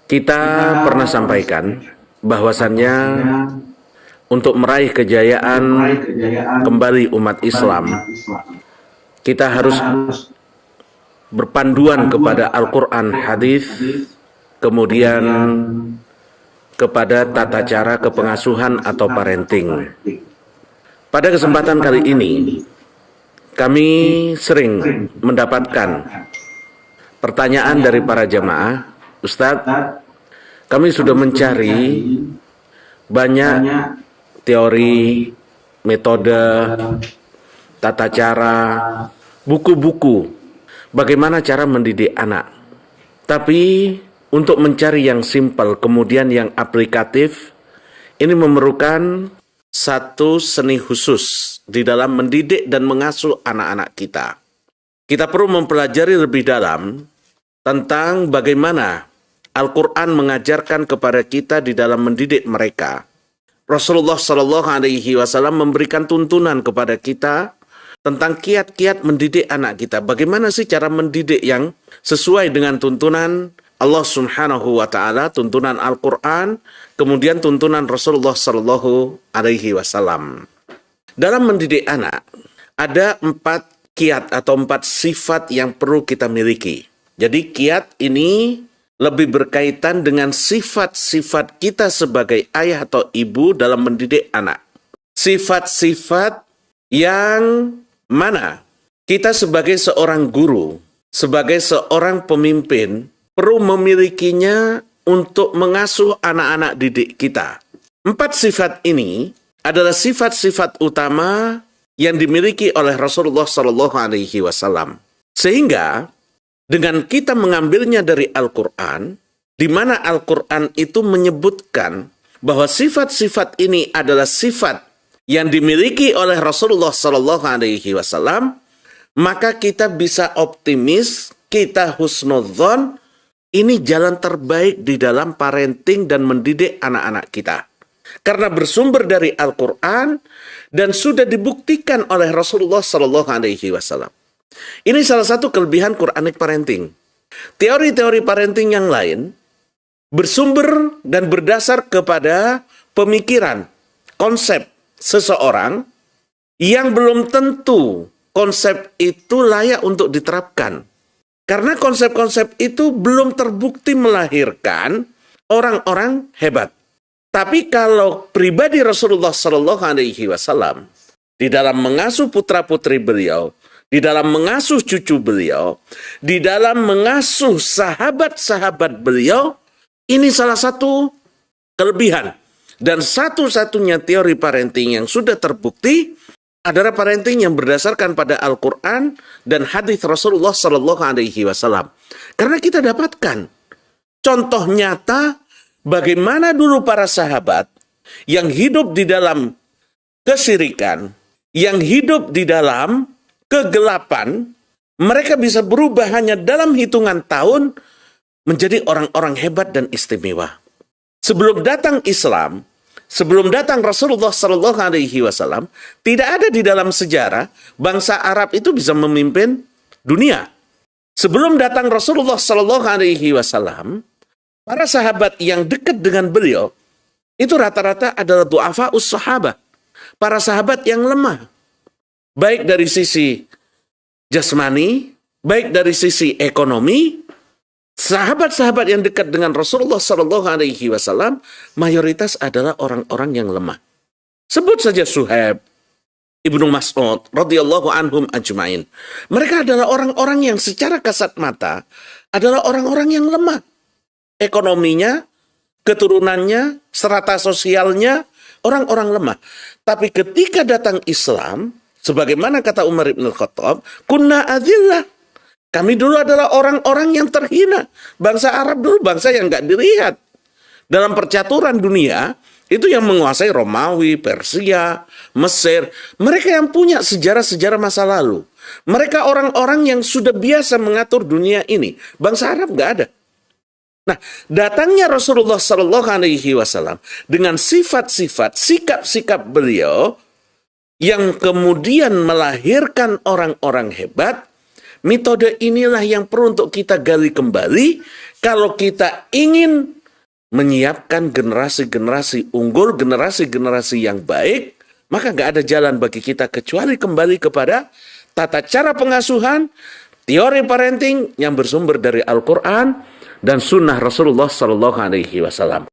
Kita pernah sampaikan bahwasannya untuk meraih kejayaan kembali umat Islam, kita harus berpanduan kepada Al-Quran, hadis, kemudian kepada tata cara kepengasuhan atau parenting. Pada kesempatan kali ini, kami sering mendapatkan pertanyaan dari para jamaah, Ustadz, kami sudah mencari banyak teori, metode, tata cara, buku-buku, bagaimana cara mendidik anak. Tapi untuk mencari yang simpel, kemudian yang aplikatif, ini memerlukan satu seni khusus di dalam mendidik dan mengasuh anak-anak kita. Kita perlu mempelajari lebih dalam tentang bagaimana Al-Quran mengajarkan kepada kita di dalam mendidik mereka. Rasulullah SAW memberikan tuntunan kepada kita tentang kiat-kiat mendidik anak kita. Bagaimana sih cara mendidik yang sesuai dengan tuntunan Allah Subhanahu wa Ta'ala, tuntunan Al-Quran, kemudian tuntunan Rasulullah SAW. Dalam mendidik anak, ada 4 kiat atau 4 sifat yang perlu kita miliki. Jadi kiat ini lebih berkaitan dengan sifat-sifat kita sebagai ayah atau ibu dalam mendidik anak. Sifat-sifat yang mana kita sebagai seorang guru, sebagai seorang pemimpin, perlu memilikinya untuk mengasuh anak-anak didik kita. 4 sifat ini adalah sifat-sifat utama yang dimiliki oleh Rasulullah SAW. Sehingga dengan kita mengambilnya dari Al-Quran, di mana Al-Quran itu menyebutkan bahwa sifat-sifat ini adalah sifat yang dimiliki oleh Rasulullah SAW, maka kita bisa optimis, kita husnudzon, ini jalan terbaik di dalam parenting dan mendidik anak-anak kita. Karena bersumber dari Al-Quran dan sudah dibuktikan oleh Rasulullah SAW. Ini salah satu kelebihan Quranic parenting. Teori-teori parenting yang lain bersumber dan berdasar kepada pemikiran, konsep seseorang yang belum tentu konsep itu layak untuk diterapkan. Karena konsep-konsep itu belum terbukti melahirkan orang-orang hebat. Tapi kalau pribadi Rasulullah SAW di dalam mengasuh putra-putri beliau, di dalam mengasuh cucu beliau, di dalam mengasuh sahabat-sahabat beliau, ini salah satu kelebihan. Dan satu-satunya teori parenting yang sudah terbukti adalah parenting yang berdasarkan pada Al-Quran dan hadis Rasulullah SAW. Karena kita dapatkan contoh nyata bagaimana dulu para sahabat yang hidup di dalam kesyirikan, yang hidup di dalam kegelapan, mereka bisa berubah hanya dalam hitungan tahun menjadi orang-orang hebat dan istimewa. Sebelum datang Islam, sebelum datang Rasulullah SAW, tidak ada di dalam sejarah bangsa Arab itu bisa memimpin dunia. Sebelum datang Rasulullah SAW, para sahabat yang dekat dengan beliau itu rata-rata adalah du'afa'us sahabat, para sahabat yang lemah. Baik dari sisi jasmani, baik dari sisi ekonomi, sahabat-sahabat yang dekat dengan Rasulullah SAW mayoritas adalah orang-orang yang lemah. Sebut saja Suhaib, Ibnu Mas'ud, radhiyallahu anhum ajmain. Mereka adalah orang-orang yang secara kasat mata adalah orang-orang yang lemah. Ekonominya, keturunannya, strata sosialnya, orang-orang lemah. Tapi ketika datang Islam, sebagaimana kata Umar ibn Khattab, kunna adillah. Kami dulu adalah orang-orang yang terhina. Bangsa Arab dulu bangsa yang nggak dilihat. Dalam percaturan dunia, itu yang menguasai Romawi, Persia, Mesir. Mereka yang punya sejarah-sejarah masa lalu. Mereka orang-orang yang sudah biasa mengatur dunia ini. Bangsa Arab nggak ada. Nah, datangnya Rasulullah SAW dengan sifat-sifat, sikap-sikap beliau, yang kemudian melahirkan orang-orang hebat. Metode inilah yang perlu untuk kita gali kembali kalau kita ingin menyiapkan generasi-generasi unggul, generasi-generasi yang baik, maka nggak ada jalan bagi kita kecuali kembali kepada tata cara pengasuhan, teori parenting yang bersumber dari Al-Quran dan Sunnah Rasulullah Sallallahu Alaihi Wasallam.